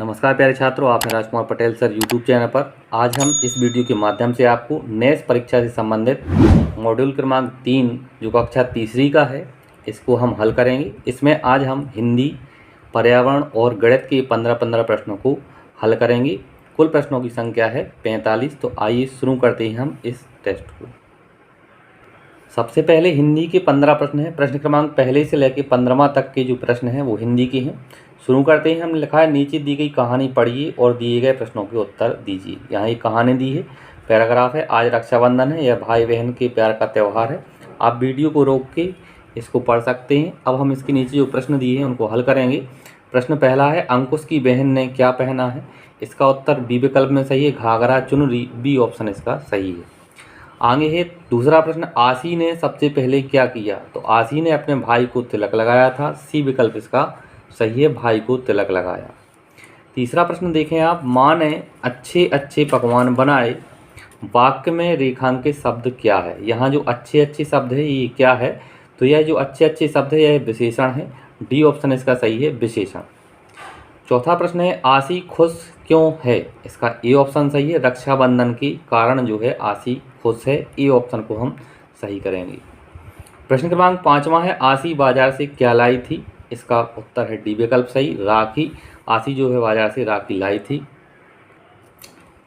नमस्कार प्यारे छात्रों, आप हैं Rajkumar Patel sir YouTube channel पर। आज हम इस वीडियो के माध्यम से आपको नेक्स्ट परीक्षा से संबंधित मॉड्यूल क्रमांक 3 जो कक्षा तीसरी का है इसको हम हल करेंगे। इसमें आज हम हिंदी, पर्यावरण और गणित के 15-15 प्रश्नों को हल करेंगे। कुल प्रश्नों की संख्या है 45। तो आइए शुरू करते हैं हम इस टेस्ट को। सबसे पहले हिंदी के 15 प्रश्न हैं। प्रश्न क्रमांक पहले से लेकर 15वां तक के जो प्रश्न हैं वो हिंदी के हैं। शुरू करते हैं। हम लिखा है नीचे दी गई कहानी पढ़िए और दिए गए प्रश्नों के उत्तर दीजिए। यहाँ एक कहानी दी है, पैराग्राफ है, आज रक्षाबंधन है, यह भाई बहन के प्यार का त्यौहार है। आप वीडियो को रोक के इसको पढ़ सकते हैं। अब हम इसके नीचे जो प्रश्न दिए हैं उनको हल करेंगे। प्रश्न पहला है, अंकुश की बहन ने क्या पहना है? इसका उत्तर बी विकल्प में सही है, घाघरा चुनरी। बी ऑप्शन इसका सही है। आगे है दूसरा प्रश्न, आसी ने सबसे पहले क्या किया? तो आसी ने अपने भाई को तिलक लगाया था। सी विकल्प इसका सही है, भाई को तिलक लगाया। तीसरा प्रश्न देखें आप, माँ ने अच्छे अच्छे पकवान बनाए, वाक्य में रेखांकित शब्द क्या है? यहाँ जो अच्छे अच्छे शब्द है ये क्या है? तो यह जो अच्छे अच्छे शब्द है यह विशेषण है। डी ऑप्शन इसका सही है, विशेषण। चौथा प्रश्न है, आसी खुश क्यों है? इसका ए ऑप्शन सही है, रक्षाबंधन के कारण जो है आसी खुश है। ए ऑप्शन को हम सही करेंगे। प्रश्न क्रमांक 5वां है, आसी बाजार से क्या लाई थी? इसका उत्तर है डी विकल्प सही, राखी। आसी जो है बाजार से राखी लाई थी।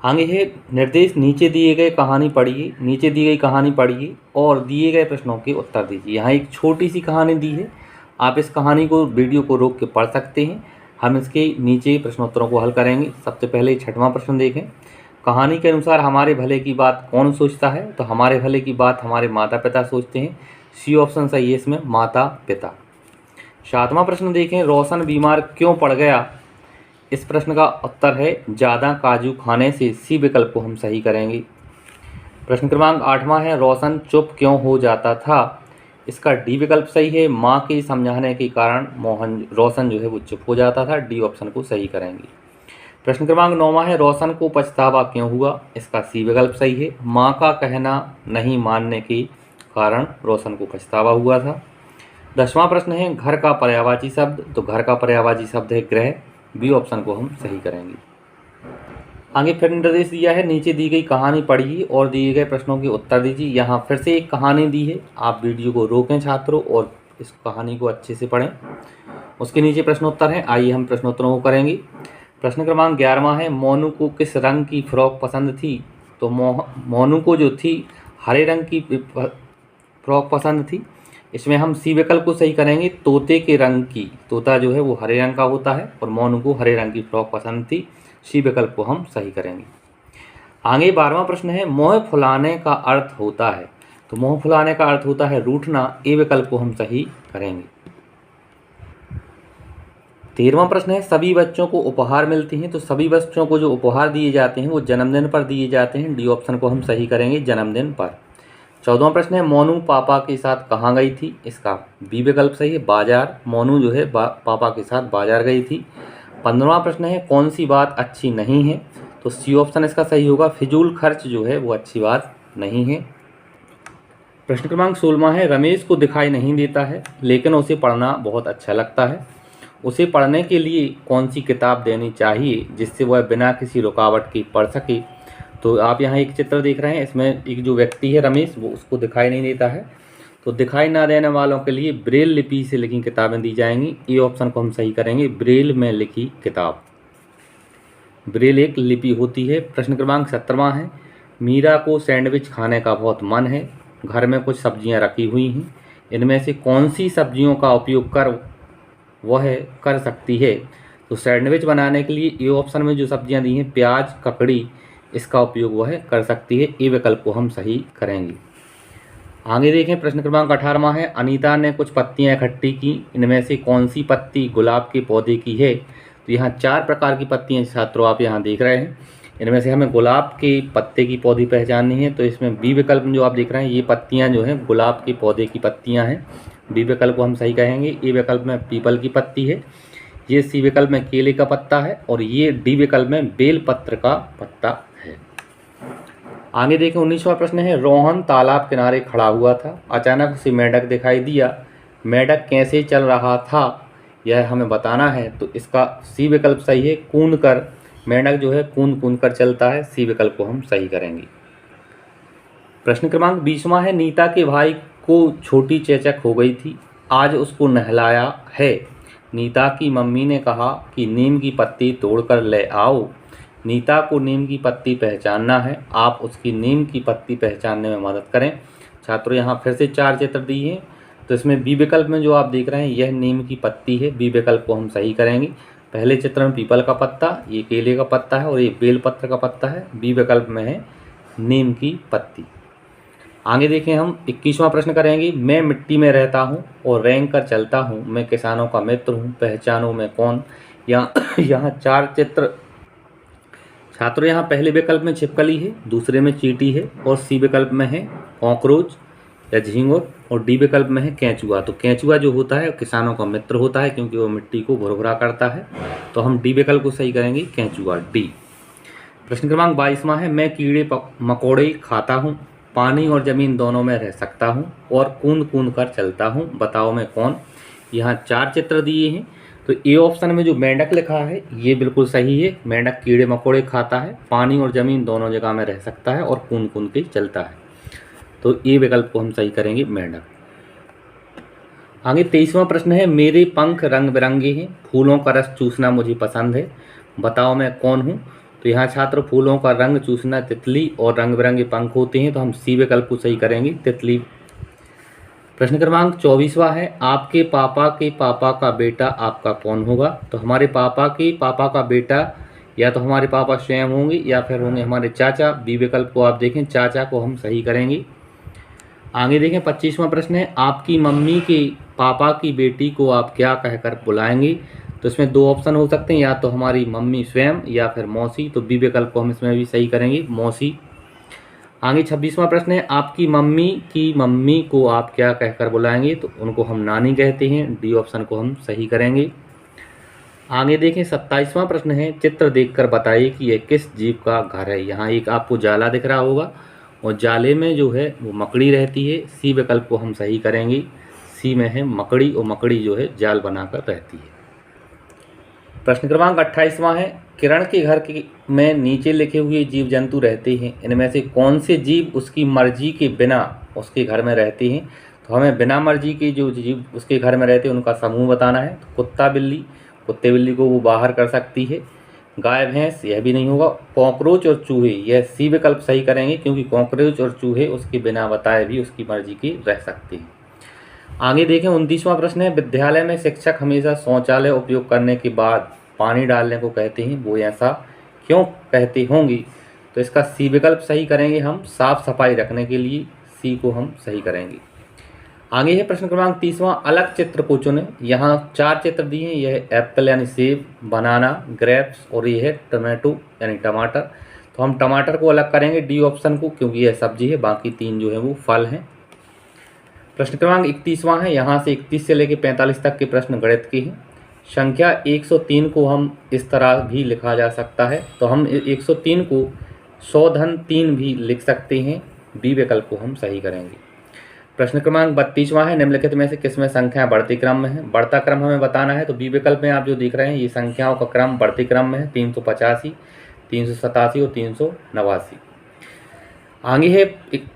आगे है निर्देश, नीचे दिए गए कहानी पढ़िए, नीचे दी गई कहानी पढ़िए और दिए गए प्रश्नों के उत्तर दीजिए। यहाँ एक छोटी सी कहानी दी है, आप इस कहानी को वीडियो को रोक के पढ़ सकते हैं। हम इसके नीचे प्रश्नोत्तरों को हल करेंगे। सबसे पहले 6वां प्रश्न देखें, कहानी के अनुसार हमारे भले की बात कौन सोचता है? तो हमारे भले की बात हमारे माता पिता सोचते हैं। सी ऑप्शन सही है इसमें, माता पिता। 7वां प्रश्न देखें, रोशन बीमार क्यों पड़ गया? इस प्रश्न का उत्तर है ज़्यादा काजू खाने से। सी विकल्प को हम सही करेंगे। प्रश्न क्रमांक 8वां है, रोशन चुप क्यों हो जाता था? इसका डी विकल्प सही है, माँ के समझाने के कारण रोशन जो है वो चुप हो जाता था। डी ऑप्शन को सही करेंगे। प्रश्न क्रमांक 9वां है, रोशन को पछतावा क्यों हुआ? इसका सी विकल्प सही है, माँ का कहना नहीं मानने के कारण रोशन को पछतावा हुआ था। 10वां प्रश्न है, घर का पर्यायवाची शब्द। तो घर का पर्यायवाची शब्द है गृह। बी ऑप्शन को हम सही करेंगे। आगे फिर निर्देश दिया है, नीचे दी गई कहानी पढ़िए और दिए गए प्रश्नों के उत्तर दीजिए। यहाँ फिर से एक कहानी दी है, आप वीडियो को रोकें छात्रों और इस कहानी को अच्छे से पढ़ें। उसके नीचे प्रश्नोत्तर हैं, आइए हम प्रश्नोत्तरों को करेंगे। प्रश्न क्रमांक 11वां है, मोनू को किस रंग की फ्रॉक पसंद थी? तो मोनू को जो थी हरे रंग की फ्रॉक पसंद थी। इसमें हम सी विकल्प को सही करेंगे, तोते के रंग की। तोता जो है वो हरे रंग का होता है और मोनू को हरे रंग की फ्रॉक पसंद थी। सी विकल्प को हम सही करेंगे। आगे 12वां प्रश्न है, मोह फुलाने का अर्थ होता है? तो मोह फुलाने का अर्थ होता है रूठना। ए विकल्प को हम सही करेंगे। 13वां प्रश्न है, सभी बच्चों को उपहार मिलते हैं। तो सभी बच्चों को जो उपहार दिए जाते हैं वो जन्मदिन पर दिए जाते हैं। डी ऑप्शन को हम सही करेंगे, जन्मदिन पर। 14वां प्रश्न है, मोनू पापा के साथ कहाँ गई थी? इसका बी विकल्प सही है, बाजार। मोनू जो है पापा के साथ बाजार गई थी। 15वां प्रश्न है, कौन सी बात अच्छी नहीं है? तो सी ऑप्शन इसका सही होगा, फिजूल खर्च जो है वो अच्छी बात नहीं है। प्रश्न क्रमांक 16वां है, रमेश को दिखाई नहीं देता है लेकिन उसे पढ़ना बहुत अच्छा लगता है। उसे पढ़ने के लिए कौन सी किताब देनी चाहिए जिससे वह बिना किसी रुकावट के पढ़ सके? तो आप यहाँ एक चित्र देख रहे हैं, इसमें एक जो व्यक्ति है रमेश, वो उसको दिखाई नहीं देता है। तो दिखाई ना देने वालों के लिए ब्रेल लिपि से लिखी किताबें दी जाएंगी। ए ऑप्शन को हम सही करेंगे, ब्रेल में लिखी किताब। ब्रेल एक लिपि होती है। प्रश्न क्रमांक 17वां है, मीरा को सैंडविच खाने का बहुत मन है। घर में कुछ सब्जियां रखी हुई हैं, इनमें से कौन सी सब्जियों का उपयोग वह कर सकती है? तो सैंडविच बनाने के लिए ए ऑप्शन में जो सब्जियां दी हैं, प्याज, ककड़ी, इसका उपयोग वह कर सकती है। ए विकल्प को हम सही करेंगे। आगे देखें प्रश्न क्रमांक 18वां है, अनीता ने कुछ पत्तियां इकट्ठी की, इनमें से कौन सी पत्ती गुलाब के पौधे की है? तो यहाँ 4 प्रकार की पत्तियां छात्रों आप यहाँ देख रहे हैं, इनमें से हमें गुलाब के पत्ते की पौधी पहचाननी है। तो इसमें बी विकल्प में जो आप देख रहे हैं ये पत्तियां जो हैं गुलाब के पौधे की पत्तियां हैं। बी विकल्प को हम सही कहेंगे। ए विकल्प में पीपल की पत्ती है, ये सी विकल्प में केले का पत्ता है और ये डी विकल्प में बेल पत्र का पत्ता है। आगे देखें 19वां प्रश्न है, रोहन तालाब किनारे खड़ा हुआ था, अचानक उसे मेंढक दिखाई दिया। मेंढक कैसे चल रहा था? यह हमें बताना है, तो इसका सी विकल्प सही है। कूद कर, मेंढक जो है कूद कूद कर चलता है, सी विकल्प को हम सही करेंगे। प्रश्न क्रमांक 20वां है, नीता के भाई को छोटी चेचक हो गई थी, आज उसको नहलाया है। नीता की मम्मी ने कहा कि नीम की पत्ती तोड़कर ले आओ। नीता को नीम की पत्ती पहचानना है, आप उसकी नीम की पत्ती पहचानने में मदद करें। छात्रों यहाँ फिर से 4 चित्र दिए हैं, तो इसमें बी विकल्प में जो आप देख रहे हैं यह नीम की पत्ती है, बी विकल्प को हम सही करेंगे। पहले चित्र में पीपल का पत्ता, ये केले का पत्ता है और ये बेलपत्र का पत्ता है, बी विकल्प में है नीम की पत्ती। आगे देखें, हम 21वां प्रश्न करेंगे। मैं मिट्टी में रहता हूँ और रेंग कर चलता हूँ, मैं किसानों का मित्र हूँ, पहचानो मैं कौन। यहाँ 4 चित्र। छात्रों यहाँ पहले विकल्प में छिपकली है, दूसरे में चींटी है और सी विकल्प में है कॉकरोच या झींगुर और डी विकल्प में है केंचुआ। तो केंचुआ जो होता है किसानों का मित्र होता है, क्योंकि वो मिट्टी को भुरभुरा करता है, तो हम डी विकल्प को सही करेंगे, केंचुआ, डी। प्रश्न क्रमांक 22वां है, मैं कीड़े मकोड़े खाता हूँ, पानी और ज़मीन दोनों में रह सकता हूँ और कूद कूद कर चलता हूँ, बताओ मैं कौन। यहाँ 4 चित्र दिए हैं, तो ए ऑप्शन में जो मेंढक लिखा है ये बिल्कुल सही है। मेंढक कीड़े मकोड़े खाता है, पानी और ज़मीन दोनों जगह में रह सकता है और कूद कूद के चलता है, तो ए विकल्प को हम सही करेंगे, मेंढक। आगे 23वां प्रश्न है, मेरे पंख रंग बिरंगे हैं, फूलों का रस चूसना मुझे पसंद है, बताओ मैं कौन हूँ। तो यहाँ छात्र फूलों का रंग चूसना तितली और रंग बिरंगे पंख होते हैं, तो हम सी विकल्प को सही करेंगे, तितली। प्रश्न क्रमांक 24वां है, आपके पापा के पापा का बेटा आपका कौन होगा। तो हमारे पापा के पापा का बेटा या तो हमारे पापा स्वयं होंगे या फिर होंगे हमारे चाचा, बी विकल्प को आप देखें, चाचा को हम सही करेंगे। आगे देखें 25वां प्रश्न है, आपकी मम्मी के पापा की बेटी को आप क्या कहकर बुलाएंगे। तो इसमें 2 ऑप्शन हो सकते हैं, या तो हमारी मम्मी स्वयं या फिर मौसी, तो बी विकल्प को हम इसमें भी सही करेंगे, मौसी। आगे 26वां प्रश्न है, आपकी मम्मी की मम्मी को आप क्या कहकर बुलाएंगे। तो उनको हम नानी कहते हैं, डी ऑप्शन को हम सही करेंगे। आगे देखें 27वां प्रश्न है, चित्र देखकर बताइए कि यह किस जीव का घर है। यहाँ एक आपको जाला दिख रहा होगा और जाले में जो है वो मकड़ी रहती है, सी विकल्प को हम सही करेंगे, सी में है मकड़ी और मकड़ी जो है जाल बनाकर रहती है। प्रश्न क्रमांक 28वां है, किरण के घर में नीचे लिखे हुए जीव जंतु रहते हैं, इनमें से कौन से जीव उसकी मर्जी के बिना उसके घर में रहते हैं। तो हमें बिना मर्जी के जो जीव उसके घर में रहते हैं उनका समूह बताना है। तो कुत्ता बिल्ली, कुत्ते बिल्ली को वो बाहर कर सकती है। गाय भैंस, यह भी नहीं होगा। कॉकरोच और चूहे, यह सी विकल्प सही करेंगे, क्योंकि कॉकरोच और चूहे उसके बिना बताए भी उसकी मर्जी के रह सकते हैं। आगे देखें 29वां प्रश्न है, विद्यालय में शिक्षक हमेशा शौचालय उपयोग करने के बाद पानी डालने को कहते हैं, वो ऐसा क्यों कहते होंगे। तो इसका सी विकल्प सही करेंगे हम, साफ सफाई रखने के लिए, सी को हम सही करेंगे। आगे है प्रश्न क्रमांक 30वां, अलग चित्र को चुनें। यहाँ 4 चित्र दिए हैं, यह है एप्पल यानी सेब, बनाना, ग्रेप्स और ये है टमाटो यानी टमाटर। तो हम टमाटर को अलग करेंगे, डी ऑप्शन को, क्योंकि यह सब्जी है, बाकी 3 जो है वो फल हैं। प्रश्न क्रमांक 31वां है, यहाँ से 31 से लेकर 45 तक के प्रश्न गणित के हैं। संख्या 103 को हम इस तरह भी लिखा जा सकता है, तो हम 103 को 100-3 भी लिख सकते हैं, बी विकल्प को हम सही करेंगे। प्रश्न क्रमांक 32वां है, निम्नलिखित में से किसमें संख्या बढ़ती क्रम में है। बढ़ता क्रम हमें बताना है, तो बी विकल्प में आप जो देख रहे हैं ये संख्याओं का क्रम बढ़ते क्रम में है, 385, 387 और 389। आगे है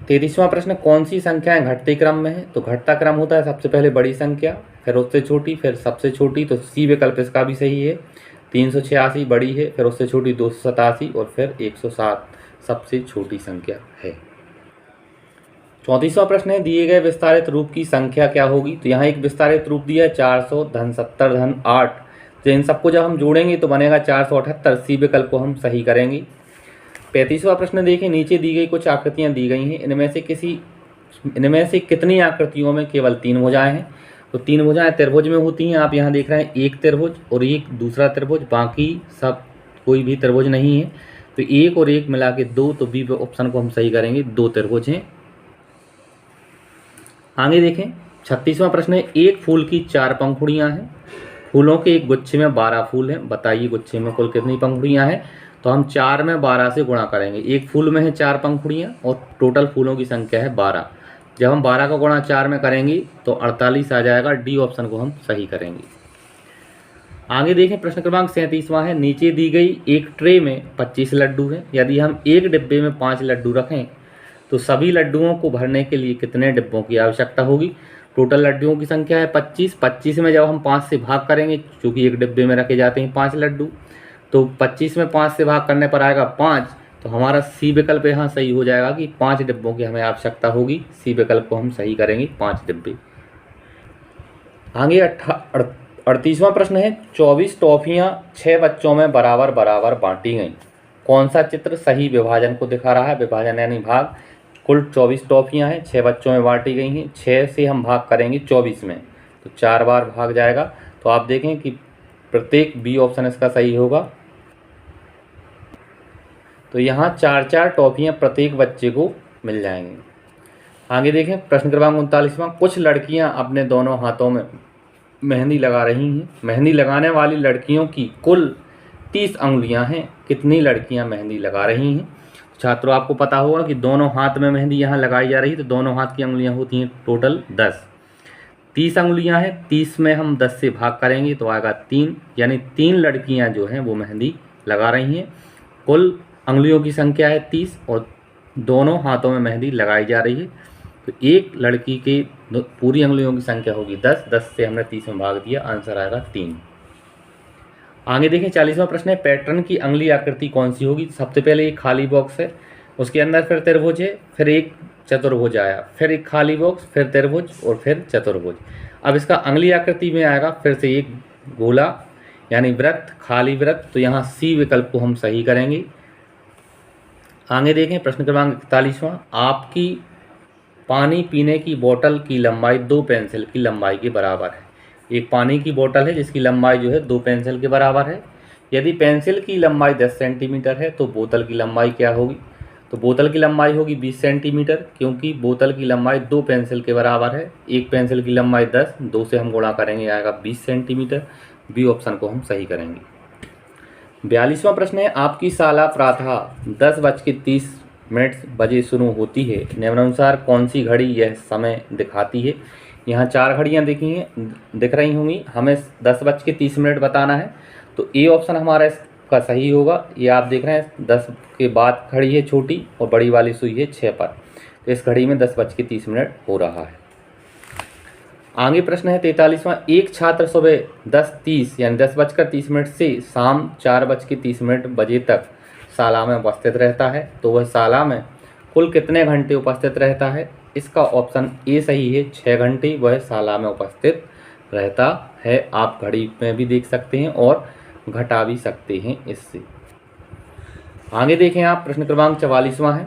33वां प्रश्न, कौन सी संख्याएं घटते क्रम में है। तो घटता क्रम होता है सबसे पहले बड़ी संख्या, फिर उससे छोटी, फिर सबसे छोटी, तो सी विकल्प इसका भी सही है। 386 बड़ी है, फिर उससे छोटी 287 और फिर 107 सबसे छोटी संख्या है। 34वां प्रश्न है, दिए गए विस्तारित रूप की संख्या क्या होगी। तो यहाँ एक विस्तारित रूप दिया है 400 धन 70 धन 8, तो इन सबको जब हम जोड़ेंगे तो बनेगा 478, सी विकल्प को हम सही करेंगे। 35वां प्रश्न देखें, नीचे दी गई कुछ आकृतियाँ दी गई हैं, इनमें से कितनी आकृतियों में केवल 3 भुजाएं हैं। तो 3 भुजाएं त्रिभुज में होती हैं, आप यहाँ देख रहे हैं एक त्रिभुज और एक दूसरा त्रिभुज, बाकी सब कोई भी त्रिभुज नहीं है, तो एक और एक मिला के 2, तो बी ऑप्शन को हम सही करेंगे, 2 त्रिभुज हैं। आगे देखें 36वां प्रश्न है, एक फूल की 4 पंखुड़ियाँ हैं, फूलों के एक गुच्छे में 12 फूल हैं, बताइए गुच्छे में कुल कितनी पंखुड़ियाँ हैं। तो हम 4 में 12 से गुणा करेंगे, एक फूल में है 4 पंखुड़ियाँ और टोटल फूलों की संख्या है 12। जब हम 12 का गुणा 4 में करेंगे तो 48 आ जाएगा, डी ऑप्शन को हम सही करेंगे। आगे देखें प्रश्न क्रमांक 37वां है, नीचे दी गई एक ट्रे में 25 लड्डू हैं। यदि हम एक डिब्बे में 5 लड्डू रखें तो सभी लड्डुओं को भरने के लिए कितने डिब्बों की आवश्यकता होगी। टोटल लड्डुओं की संख्या है 25। 25 में जब हम 5 से भाग करेंगे, चूँकि एक डिब्बे में रखे जाते हैं 5 लड्डू, तो 25 में 5 से भाग करने पर आएगा 5। तो हमारा सी विकल्प यहाँ सही हो जाएगा कि 5 डिब्बों की हमें आवश्यकता होगी। सी विकल्प को हम सही करेंगे, 5 डिब्बे। आगे 38वां प्रश्न है, 24 टॉफियाँ 6 बच्चों में बराबर बराबर बांटी गईं। कौन सा चित्र सही विभाजन को दिखा रहा है। विभाजन यानी भाग। कुल 24 टॉफियाँ हैं, 6 बच्चों में बांटी गई हैं। 6 से हम भाग करेंगे 24 में, तो 4 बार भाग जाएगा। तो आप देखें कि प्रत्येक बी ऑप्शन इसका सही होगा। तो यहाँ 4-4 टॉफियाँ प्रत्येक बच्चे को मिल जाएंगी। आगे देखें प्रश्न क्रमांक 39वां, कुछ लड़कियाँ अपने दोनों हाथों में मेहंदी लगा रही हैं। मेहंदी लगाने वाली लड़कियों की कुल 30 अंगुलियां हैं। कितनी लड़कियां मेहंदी लगा रही हैं। छात्रों, आपको पता होगा कि दोनों हाथ में मेहंदी यहाँ लगाई जा रही है, तो दोनों हाथ की अंगुलियां होती हैं टोटल 10। 30 अंगुलियां हैं, 30 में हम 10 से भाग करेंगे तो आएगा 3, यानी 3 लड़कियां जो हैं वो मेहंदी लगा रही हैं। कुल अंगुलियों की संख्या है 30 और दोनों हाथों में मेहंदी लगाई जा रही है, तो एक लड़की के पूरी अंगुलियों की संख्या होगी 10। 10 से हमने 30 में भाग दिया, आंसर आएगा 3। आगे देखें 40वां प्रश्न है, पैटर्न की अगली आकृति कौन सी होगी। सबसे पहले एक खाली बॉक्स है, उसके अंदर फिर त्रिभुज है, फिर एक चतुर्भुज आया, फिर एक खाली बॉक्स, फिर त्रिभुज और फिर चतुर्भुज। अब इसका अगली आकृति में आएगा फिर से एक गोला यानी वृत्त, खाली वृत्त। तो यहाँ सी विकल्प को हम सही करेंगे। आगे देखें प्रश्न क्रमांक 41वां, आपकी पानी पीने की बोतल की लंबाई 2 पेंसिल की लंबाई के बराबर है। एक पानी की बोतल है जिसकी लंबाई जो है 2 पेंसिल के बराबर है। यदि पेंसिल की लंबाई 10 सेंटीमीटर है तो बोतल की लंबाई क्या होगी। तो बोतल की लंबाई होगी 20 सेंटीमीटर, क्योंकि बोतल की लंबाई 2 पेंसिल के बराबर है। एक पेंसिल की लंबाई 10, 2 से हम गुणा करेंगे आएगा 20 सेंटीमीटर। बी ऑप्शन को हम सही करेंगे। 42वां प्रश्न है, आपकी शाला प्रातः 10:30 बजे शुरू होती है। निम्नानुसार कौन सी घड़ी यह समय दिखाती है। यहाँ 4 घड़ियाँ दिख रही होंगी, हमें 10:30 बताना है, तो ए ऑप्शन हमारा इसका सही होगा। ये आप देख रहे हैं 10 के बाद घड़ी है छोटी और बड़ी वाली सुई है 6 पर, तो इस घड़ी में 10:30 हो रहा है। आगे प्रश्न है 43वां, एक छात्र सुबह 10:30 यानी 10:30 से शाम 4:30 बजे तक शाला में उपस्थित रहता है, तो वह शाला में कुल कितने घंटे उपस्थित रहता है। इसका ऑप्शन ए सही है, 6 घंटे वह शाला में उपस्थित रहता है। आप घड़ी में भी देख सकते हैं और घटा भी सकते हैं इससे। आगे देखें आप प्रश्न क्रमांक 44वां है,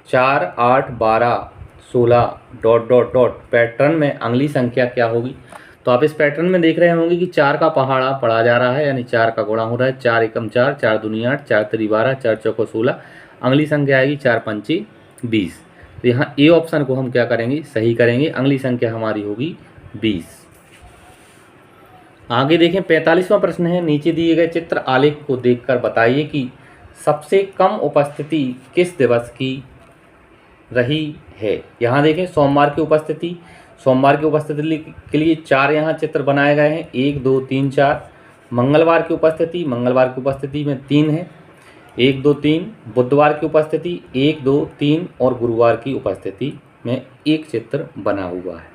4, 8, 12, 16 ... पैटर्न में अगली संख्या क्या होगी। तो आप इस पैटर्न में देख रहे होंगे कि 4 का पहाड़ा पढ़ा जा रहा है, यानी 4 का गुणा हो रहा है। 4 एकम 4, 4 दूनी 8, 4 तिरी 12, 4 चौको 16। अगली संख्या आएगी 4 पंची 20। तो यहाँ ए ऑप्शन को हम क्या करेंगे, सही करेंगे। अगली संख्या हमारी होगी 20। आगे देखें 45वां प्रश्न है, नीचे दिए गए चित्र आलेख को देखकर बताइए कि सबसे कम उपस्थिति किस दिवस की रही है। यहाँ देखें सोमवार की उपस्थिति के लिए 4 यहाँ चित्र बनाए गए हैं, 1, 2, 3, 4। मंगलवार की उपस्थिति में 3 है, 1, 2, 3। बुधवार की उपस्थिति 1, 2, 3 और गुरुवार की उपस्थिति में 1 चित्र बना हुआ है।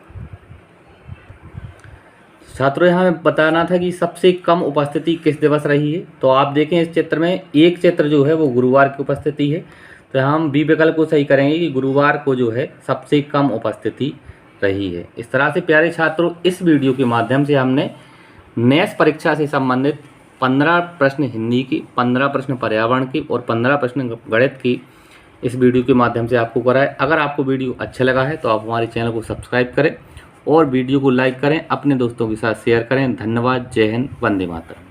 छात्रों, यहाँ हमें बताना था कि सबसे कम उपस्थिति किस दिवस रही है। तो आप देखें इस चित्र में एक चित्र जो है वो गुरुवार की उपस्थिति है, तो हम बी विकल्प को सही करेंगे कि गुरुवार को जो है सबसे कम उपस्थिति रही है। इस तरह से प्यारे छात्रों, इस वीडियो के माध्यम से हमने नेस परीक्षा से संबंधित 15 प्रश्न हिंदी की, 15 प्रश्न पर्यावरण की और 15 प्रश्न गणित की इस वीडियो के माध्यम से आपको कराए। अगर आपको वीडियो अच्छा लगा है तो आप हमारे चैनल को सब्सक्राइब करें और वीडियो को लाइक करें, अपने दोस्तों के साथ शेयर करें। धन्यवाद। जय हिंद, वंदे मातरम।